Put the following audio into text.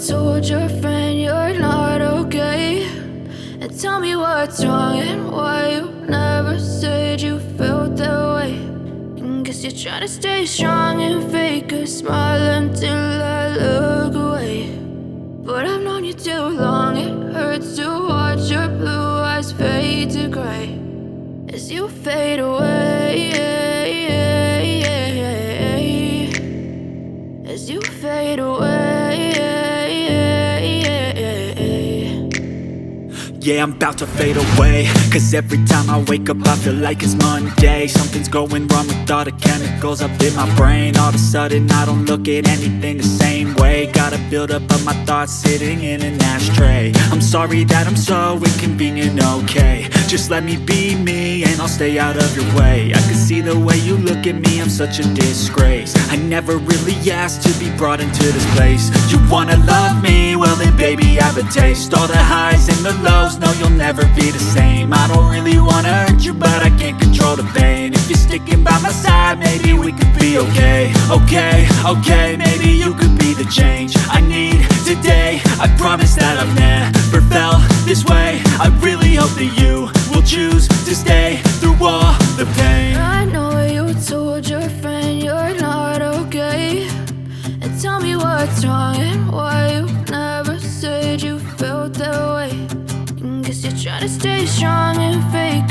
told your friend you're not okay, and tell me what's wrong and why you never said you felt that way. And guess you're trying to stay strong and fake a smile until I look away. But I've known you too long, it hurts to watch your blue eyes fade to gray as you fade away, as you fade away. Yeah, I'm about to fade away, cause every time I wake up I feel like it's Monday. Something's going wrong with all the chemicals up in my brain. All of a sudden I don't look at anything the same way. Gotta build up of my thoughts sitting in an ashtray. I'm sorry that I'm so inconvenient, okay. Just let me be me and I'll stay out of your way. I can see the way you look at me, I'm such a disgrace. I never really asked to be brought into this place. You wanna love me? Well then baby I have a taste. All the highs and the lows, no you'll never be the same. I don't really wanna hurt you but I can't control the pain. If you're sticking by my side maybe we could be okay. Okay, maybe you could be the change I need today. I promise that I've never felt this way. I really hope that you will choose to stay through all the pain. I know you told your friend you're not okay, and tell me what's wrong and why you never said you felt that way. And guess you're trying to stay strong and fake